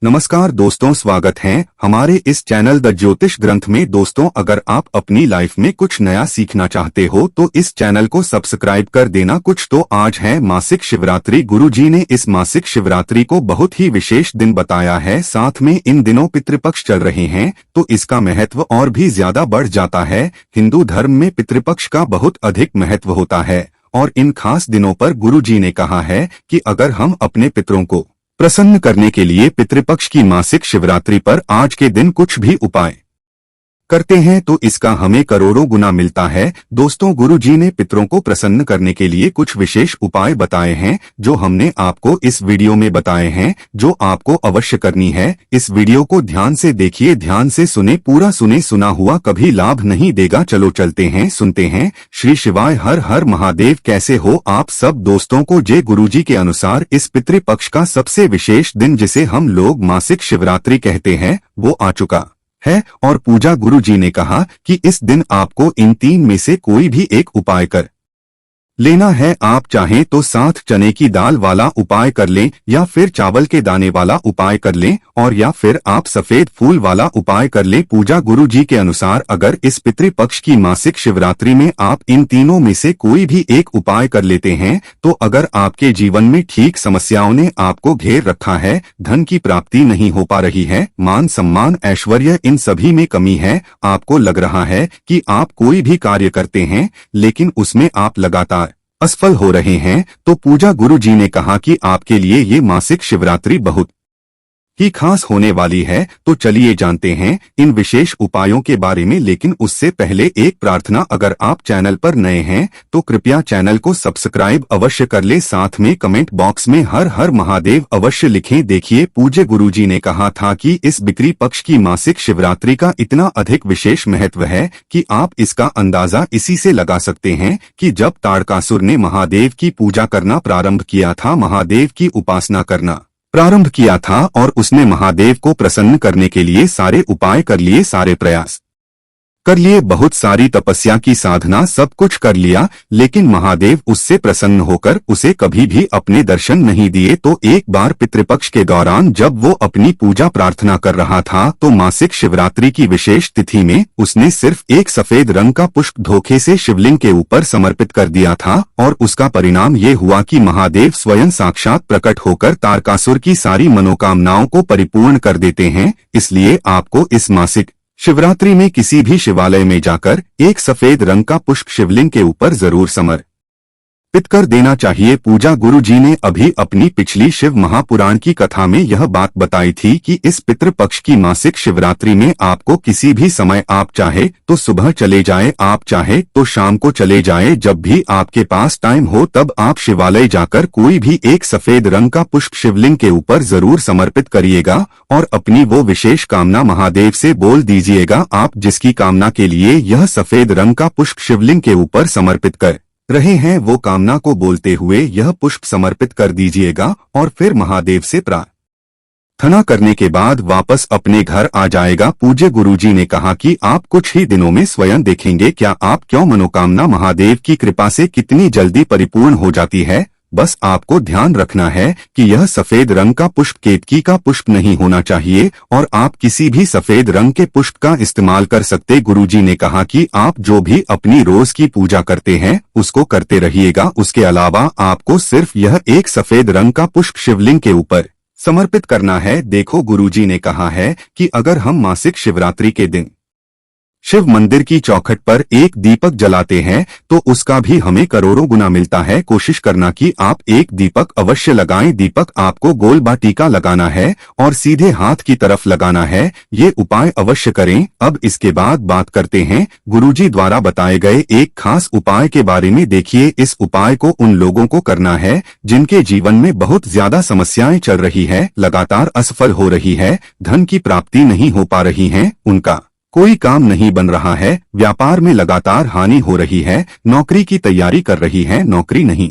नमस्कार दोस्तों, स्वागत है हमारे इस चैनल द ज्योतिष ग्रंथ में। दोस्तों, अगर आप अपनी लाइफ में कुछ नया सीखना चाहते हो तो इस चैनल को सब्सक्राइब कर देना। कुछ तो आज है मासिक शिवरात्रि। गुरुजी ने इस मासिक शिवरात्रि को बहुत ही विशेष दिन बताया है। साथ में इन दिनों पितृपक्ष चल रहे हैं तो इसका महत्व और भी ज्यादा बढ़ जाता है। हिंदू धर्म में पितृपक्ष का बहुत अधिक महत्व होता है और इन खास दिनों पर गुरुजी ने कहा है कि अगर हम अपने पितरों को प्रसन्न करने के लिए पितृपक्ष की मासिक शिवरात्रि पर आज के दिन कुछ भी उपाय करते हैं तो इसका हमें करोड़ों गुना मिलता है। दोस्तों, गुरुजी ने पितरों को प्रसन्न करने के लिए कुछ विशेष उपाय बताए हैं जो हमने आपको इस वीडियो में बताए हैं, जो आपको अवश्य करनी है। इस वीडियो को ध्यान से देखिए, ध्यान से सुने, पूरा सुने। सुना हुआ कभी लाभ नहीं देगा। चलो चलते हैं, सुनते हैं। श्री शिवाय हर हर महादेव। कैसे हो आप सब दोस्तों को जय। गुरुजी के अनुसार इस पितृपक्ष का सबसे विशेष दिन, जिसे हम लोग मासिक शिवरात्रि कहते हैं, वो आ चुका है और पूजा। गुरुजी ने कहा कि इस दिन आपको इन तीन में से कोई भी एक उपाय कर लेना है। आप चाहें तो 7 चने की दाल वाला उपाय कर लें, या फिर चावल के दाने वाला उपाय कर लें, और या फिर आप सफेद फूल वाला उपाय कर लें। पूजा। गुरुजी के अनुसार अगर इस पितृपक्ष की मासिक शिवरात्रि में आप इन तीनों में से कोई भी एक उपाय कर लेते हैं तो अगर आपके जीवन में ठीक समस्याओं ने आपको घेर रखा है, धन की प्राप्ति नहीं हो पा रही है, मान सम्मान ऐश्वर्य इन सभी में कमी है, आपको लग रहा है कि आप कोई भी कार्य करते हैं लेकिन उसमें आप लगातार असफल हो रहे हैं, तो पूजा। गुरुजी ने कहा कि आपके लिए ये मासिक शिवरात्रि बहुत ही खास होने वाली है। तो चलिए जानते हैं इन विशेष उपायों के बारे में। लेकिन उससे पहले एक प्रार्थना, अगर आप चैनल पर नए हैं तो कृपया चैनल को सब्सक्राइब अवश्य कर ले। साथ में कमेंट बॉक्स में हर हर महादेव अवश्य लिखें। देखिए, पूज्य गुरुजी ने कहा था कि इस पितृपक्ष की मासिक शिवरात्रि का इतना अधिक विशेष महत्व है कि आप इसका अंदाजा इसी से लगा सकते हैं कि जब ताड़कासुर ने महादेव की पूजा करना प्रारंभ किया था, महादेव की उपासना करना प्रारंभ किया था और उसने महादेव को प्रसन्न करने के लिए सारे उपाय कर लिए, सारे प्रयास कर लिए, बहुत सारी तपस्या की साधना, सब कुछ कर लिया, लेकिन महादेव उससे प्रसन्न होकर उसे कभी भी अपने दर्शन नहीं दिए। तो एक बार पितृपक्ष के दौरान जब वो अपनी पूजा प्रार्थना कर रहा था तो मासिक शिवरात्रि की विशेष तिथि में उसने सिर्फ एक सफेद रंग का पुष्प धोखे से शिवलिंग के ऊपर समर्पित कर दिया था और उसका परिणाम ये हुआ कि महादेव स्वयं साक्षात प्रकट होकर तारकासुर की सारी मनोकामनाओं को परिपूर्ण कर देते हैं। इसलिए आपको इस मासिक शिवरात्रि में किसी भी शिवालय में जाकर एक सफेद रंग का पुष्प शिवलिंग के ऊपर जरूर समर्पित कर देना चाहिए। पूजा। गुरुजी ने अभी अपनी पिछली शिव महापुराण की कथा में यह बात बताई थी कि इस पितृपक्ष की मासिक शिवरात्रि में आपको किसी भी समय, आप चाहे तो सुबह चले जाए, आप चाहे तो शाम को चले जाए, जब भी आपके पास टाइम हो तब आप शिवालय जाकर कोई भी एक सफेद रंग का पुष्प शिवलिंग के ऊपर जरूर समर्पित करिएगा और अपनी वो विशेष कामना महादेव से बोल दीजिएगा। आप जिसकी कामना के लिए यह सफेद रंग का पुष्प शिवलिंग के ऊपर समर्पित कर रहे हैं, वो कामना को बोलते हुए यह पुष्प समर्पित कर दीजिएगा और फिर महादेव से प्रार्थना करने के बाद वापस अपने घर आ जाएगा। पूज्य गुरुजी ने कहा कि आप कुछ ही दिनों में स्वयं देखेंगे क्या आप क्यों मनोकामना महादेव की कृपा से कितनी जल्दी परिपूर्ण हो जाती है। बस आपको ध्यान रखना है कि यह सफेद रंग का पुष्प केतकी का पुष्प नहीं होना चाहिए और आप किसी भी सफेद रंग के पुष्प का इस्तेमाल कर सकते। गुरुजी ने कहा कि आप जो भी अपनी रोज की पूजा करते हैं उसको करते रहिएगा, उसके अलावा आपको सिर्फ यह एक सफेद रंग का पुष्प शिवलिंग के ऊपर समर्पित करना है। देखो, गुरुजी ने कहा है कि अगर हम मासिक शिवरात्रि के दिन शिव मंदिर की चौखट पर एक दीपक जलाते हैं तो उसका भी हमें करोड़ों गुना मिलता है। कोशिश करना कि आप एक दीपक अवश्य लगाएं। दीपक आपको गोल बा टीका लगाना है और सीधे हाथ की तरफ लगाना है। ये उपाय अवश्य करें। अब इसके बाद बात करते हैं गुरुजी द्वारा बताए गए एक खास उपाय के बारे में। देखिए, इस उपाय को उन लोगों को करना है जिनके जीवन में बहुत ज्यादा समस्याएं चल रही है, लगातार असफल हो रही है, धन की प्राप्ति नहीं हो पा रही है, उनका कोई काम नहीं बन रहा है, व्यापार में लगातार हानि हो रही है, नौकरी की तैयारी कर रही है, नौकरी नहीं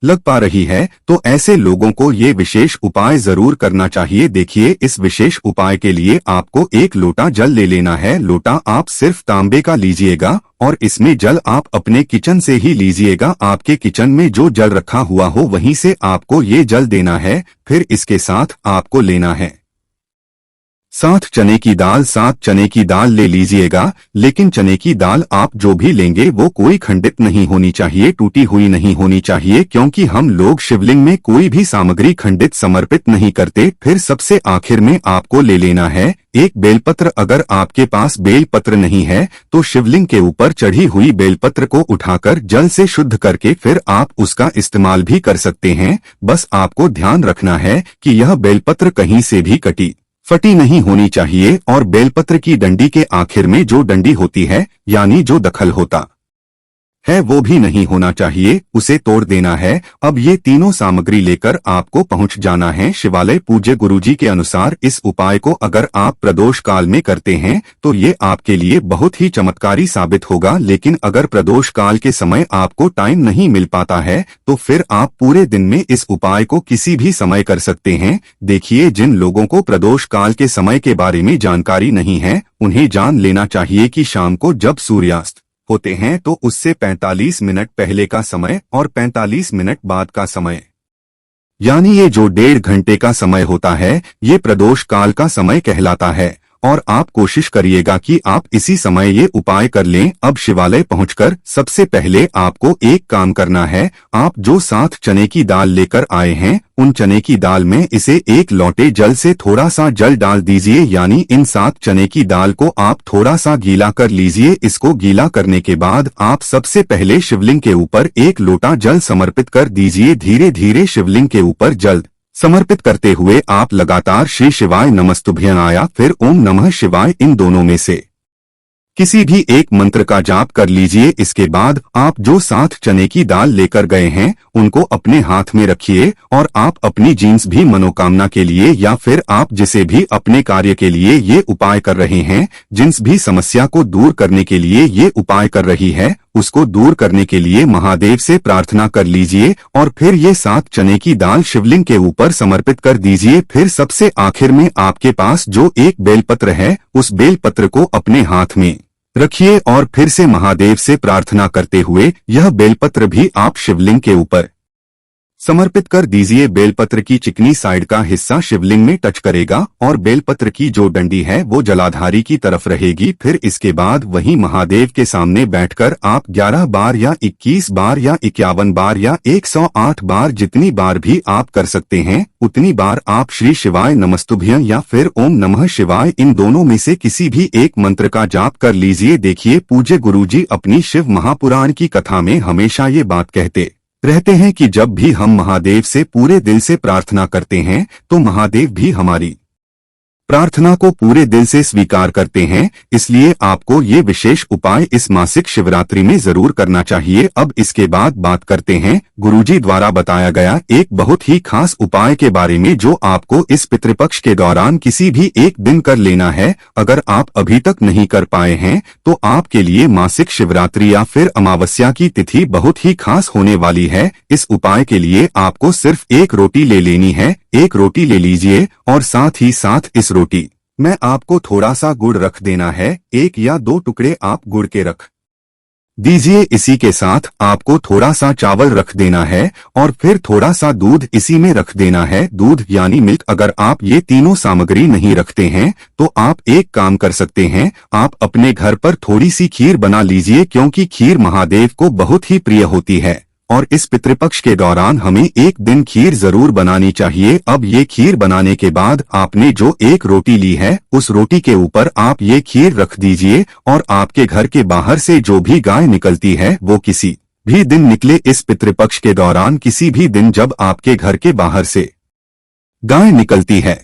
लग पा रही है तो ऐसे लोगों को ये विशेष उपाय जरूर करना चाहिए। देखिए, इस विशेष उपाय के लिए आपको एक लोटा जल ले लेना है। लोटा आप सिर्फ तांबे का लीजिएगा और इसमें जल आप अपने किचन से ही लीजिएगा। आपके किचन में जो जल रखा हुआ हो वहीं से आपको ये जल देना है। फिर इसके साथ आपको लेना है 7 चने की दाल। 7 चने की दाल ले लीजिएगा, लेकिन चने की दाल आप जो भी लेंगे वो कोई खंडित नहीं होनी चाहिए, टूटी हुई नहीं होनी चाहिए, क्योंकि हम लोग शिवलिंग में कोई भी सामग्री खंडित समर्पित नहीं करते। फिर सबसे आखिर में आपको ले लेना है एक बेलपत्र। अगर आपके पास बेलपत्र नहीं है तो शिवलिंग के ऊपर चढ़ी हुई बेलपत्र को उठाकर जल से शुद्ध करके फिर आप उसका इस्तेमाल भी कर सकते हैं। बस आपको ध्यान रखना है कि यह बेलपत्र कहीं से भी कटी फटी नहीं होनी चाहिए और बेलपत्र की डंडी के आखिर में जो डंडी होती है यानी जो दखल होता है वो भी नहीं होना चाहिए, उसे तोड़ देना है। अब ये तीनों सामग्री लेकर आपको पहुंच जाना है शिवालय। पूज्य गुरुजी के अनुसार इस उपाय को अगर आप प्रदोष काल में करते हैं तो ये आपके लिए बहुत ही चमत्कारी साबित होगा। लेकिन अगर प्रदोष काल के समय आपको टाइम नहीं मिल पाता है तो फिर आप पूरे दिन में इस उपाय को किसी भी समय कर सकते हैं। देखिए, जिन लोगों को प्रदोष काल के समय के बारे में जानकारी नहीं है उन्हें जान लेना चाहिए कि शाम को जब सूर्यास्त होते हैं तो उससे 45 मिनट पहले का समय और 45 मिनट बाद का समय, यानी ये जो 1.5 घंटे का समय होता है ये प्रदोष काल का समय कहलाता है। और आप कोशिश करिएगा कि आप इसी समय ये उपाय कर लें। अब शिवालय पहुंचकर सबसे पहले आपको एक काम करना है। आप जो 7 चने की दाल लेकर आए हैं उन चने की दाल में इसे एक लोटे जल से थोड़ा सा जल डाल दीजिए, यानी इन 7 चने की दाल को आप थोड़ा सा गीला कर लीजिए। इसको गीला करने के बाद आप सबसे पहले शिवलिंग के ऊपर एक लोटा जल समर्पित कर दीजिए। धीरे धीरे शिवलिंग के ऊपर जल समर्पित करते हुए आप लगातार श्री शिवाय नमस्तुभ्यं फिर ओम नमः शिवाय इन दोनों में से किसी भी एक मंत्र का जाप कर लीजिए। इसके बाद आप जो 7 चने की दाल लेकर गए हैं उनको अपने हाथ में रखिए और आप अपनी जीन्स भी मनोकामना के लिए या फिर आप जिसे भी अपने कार्य के लिए ये उपाय कर रहे हैं, जिन्स भी समस्या को दूर करने के लिए ये उपाय कर रही है उसको दूर करने के लिए महादेव से प्रार्थना कर लीजिए और फिर ये 7 चने की दाल शिवलिंग के ऊपर समर्पित कर दीजिए। फिर सबसे आखिर में आपके पास जो एक बेलपत्र है उस बेलपत्र को अपने हाथ में रखिए और फिर से महादेव से प्रार्थना करते हुए यह बेलपत्र भी आप शिवलिंग के ऊपर समर्पित कर दीजिए। बेलपत्र की चिकनी साइड का हिस्सा शिवलिंग में टच करेगा और बेलपत्र की जो डंडी है वो जलाधारी की तरफ रहेगी। फिर इसके बाद वहीं महादेव के सामने बैठकर आप 11 बार या 21 बार या 51 बार या 108 बार जितनी बार भी आप कर सकते हैं उतनी बार आप श्री शिवाय नमस्तुभ्यं या फिर ओम नमः शिवाय इन दोनों में से किसी भी एक मंत्र का जाप कर लीजिए। देखिए, पूज्य गुरुजी अपनी शिव महापुराण की कथा में हमेशा ये बात कहते रहते हैं कि जब भी हम महादेव से पूरे दिल से प्रार्थना करते हैं तो महादेव भी हमारी प्रार्थना को पूरे दिल से स्वीकार करते हैं। इसलिए आपको ये विशेष उपाय इस मासिक शिवरात्रि में जरूर करना चाहिए। अब इसके बाद बात करते हैं गुरुजी द्वारा बताया गया एक बहुत ही खास उपाय के बारे में जो आपको इस पितृपक्ष के दौरान किसी भी एक दिन कर लेना है। अगर आप अभी तक नहीं कर पाए हैं तो आपके लिए मासिक शिवरात्रि या फिर अमावस्या की तिथि बहुत ही खास होने वाली है। इस उपाय के लिए आपको सिर्फ एक रोटी ले लेनी है। एक रोटी ले लीजिए और साथ ही साथ इस रोटी में आपको थोड़ा सा गुड़ रख देना है। 1 या 2 टुकड़े आप गुड़ के रख दीजिए। इसी के साथ आपको थोड़ा सा चावल रख देना है और फिर थोड़ा सा दूध इसी में रख देना है। दूध यानी मिल्क। अगर आप ये तीनों सामग्री नहीं रखते हैं तो आप एक काम कर सकते हैं, आप अपने घर पर थोड़ी सी खीर बना लीजिए, क्योंकि खीर महादेव को बहुत ही प्रिय होती है और इस पितृपक्ष के दौरान हमें एक दिन खीर जरूर बनानी चाहिए। अब ये खीर बनाने के बाद आपने जो एक रोटी ली है उस रोटी के ऊपर आप ये खीर रख दीजिए और आपके घर के बाहर से जो भी गाय निकलती है वो किसी भी दिन निकले, इस पितृपक्ष के दौरान किसी भी दिन जब आपके घर के बाहर से गाय निकलती है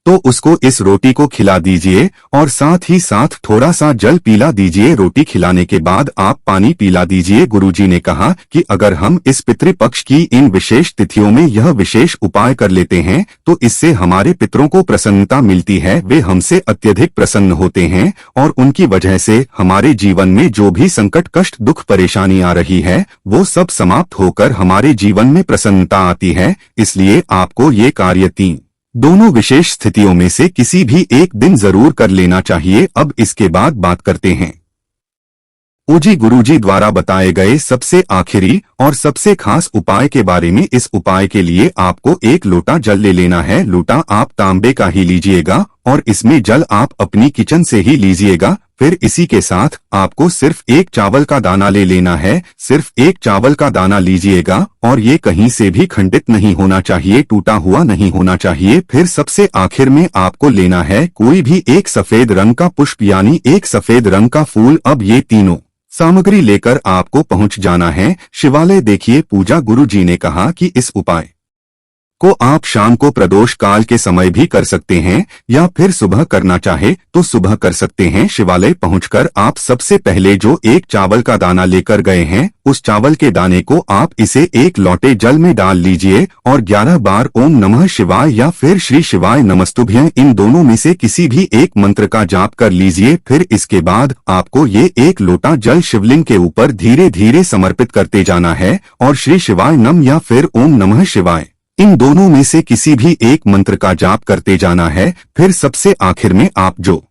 तो उसको इस रोटी को खिला दीजिए और साथ ही साथ थोड़ा सा जल पिला दीजिए। रोटी खिलाने के बाद आप पानी पिला दीजिए। गुरुजी ने कहा कि अगर हम इस पितृपक्ष की इन विशेष तिथियों में यह विशेष उपाय कर लेते हैं तो इससे हमारे पितरों को प्रसन्नता मिलती है, वे हमसे अत्यधिक प्रसन्न होते हैं और उनकी वजह से हमारे जीवन में जो भी संकट, कष्ट, दुख, परेशानी आ रही है वो सब समाप्त होकर हमारे जीवन में प्रसन्नता आती है। इसलिए आपको ये कार्य दोनों विशेष स्थितियों में से किसी भी एक दिन जरूर कर लेना चाहिए। अब इसके बाद बात करते हैं ओजी गुरुजी द्वारा बताए गए सबसे आखिरी और सबसे खास उपाय के बारे में। इस उपाय के लिए आपको एक लोटा जल ले लेना है। लोटा आप तांबे का ही लीजिएगा और इसमें जल आप अपनी किचन से ही लीजिएगा। फिर इसी के साथ आपको सिर्फ एक चावल का दाना ले लेना है। सिर्फ एक चावल का दाना लीजिएगा और ये कहीं से भी खंडित नहीं होना चाहिए, टूटा हुआ नहीं होना चाहिए। फिर सबसे आखिर में आपको लेना है कोई भी एक सफेद रंग का पुष्प यानी एक सफेद रंग का फूल। अब ये तीनों सामग्री लेकर आपको पहुंच जाना है शिवालय। देखिए, पूजा गुरुजी ने कहा कि इस उपाय को आप शाम को प्रदोष काल के समय भी कर सकते हैं या फिर सुबह करना चाहे तो सुबह कर सकते हैं। शिवालय पहुंचकर आप सबसे पहले जो एक चावल का दाना लेकर गए हैं उस चावल के दाने को आप इसे एक लोटे जल में डाल लीजिए और 11 बार ओम नमः शिवाय या फिर श्री शिवाय नमस्तुभ्यं इन दोनों में से किसी भी एक मंत्र का जाप कर लीजिए। फिर इसके बाद आपको ये एक लोटा जल शिवलिंग के ऊपर धीरे धीरे समर्पित करते जाना है और श्री शिवाय नम या फिर ओम नमः शिवाय इन दोनों में से किसी भी एक मंत्र का जाप करते जाना है। फिर सबसे आखिर में आप जो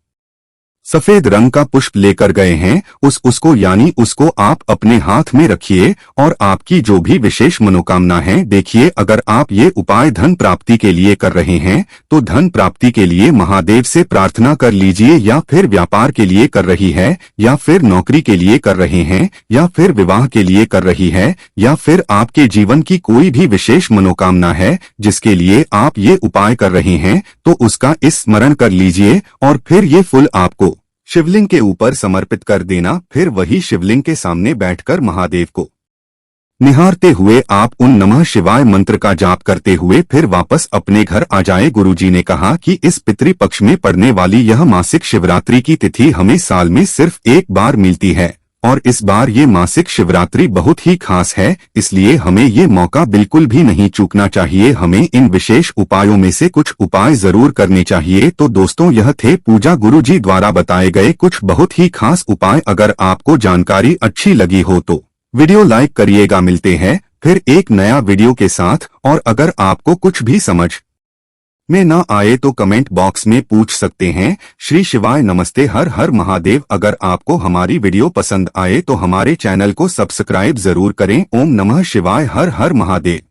सफेद रंग का पुष्प लेकर गए हैं उसको यानी उसको आप अपने हाथ में रखिए और आपकी जो भी विशेष मनोकामना है, देखिए अगर आप ये उपाय धन प्राप्ति के लिए कर रहे हैं तो धन प्राप्ति के लिए महादेव से प्रार्थना कर लीजिए, या फिर व्यापार के लिए कर रही है, या फिर नौकरी के लिए कर रहे हैं, या फिर विवाह के लिए कर रही है, या फिर आपके जीवन की कोई भी विशेष मनोकामना है जिसके लिए आप ये उपाय कर रहे हैं तो उसका स्मरण कर लीजिए और फिर ये फूल आपको शिवलिंग के ऊपर समर्पित कर देना। फिर वही शिवलिंग के सामने बैठकर महादेव को निहारते हुए आप उन नमः शिवाय मंत्र का जाप करते हुए फिर वापस अपने घर आ जाए। गुरुजी ने कहा कि इस पितृपक्ष में पड़ने वाली यह मासिक शिवरात्रि की तिथि हमें साल में सिर्फ एक बार मिलती है और इस बार ये मासिक शिवरात्रि बहुत ही खास है, इसलिए हमें ये मौका बिल्कुल भी नहीं चूकना चाहिए। हमें इन विशेष उपायों में से कुछ उपाय जरूर करने चाहिए। तो दोस्तों, यह थे पूजा गुरुजी द्वारा बताए गए कुछ बहुत ही खास उपाय। अगर आपको जानकारी अच्छी लगी हो तो वीडियो लाइक करिएगा। मिलते हैं फिर एक नया वीडियो के साथ, और अगर आपको कुछ भी समझ में ना आए तो कमेंट बॉक्स में पूछ सकते हैं। श्री शिवाय नमस्ते, हर हर महादेव। अगर आपको हमारी वीडियो पसंद आए तो हमारे चैनल को सब्सक्राइब जरूर करें। ओम नमः शिवाय, हर हर महादेव।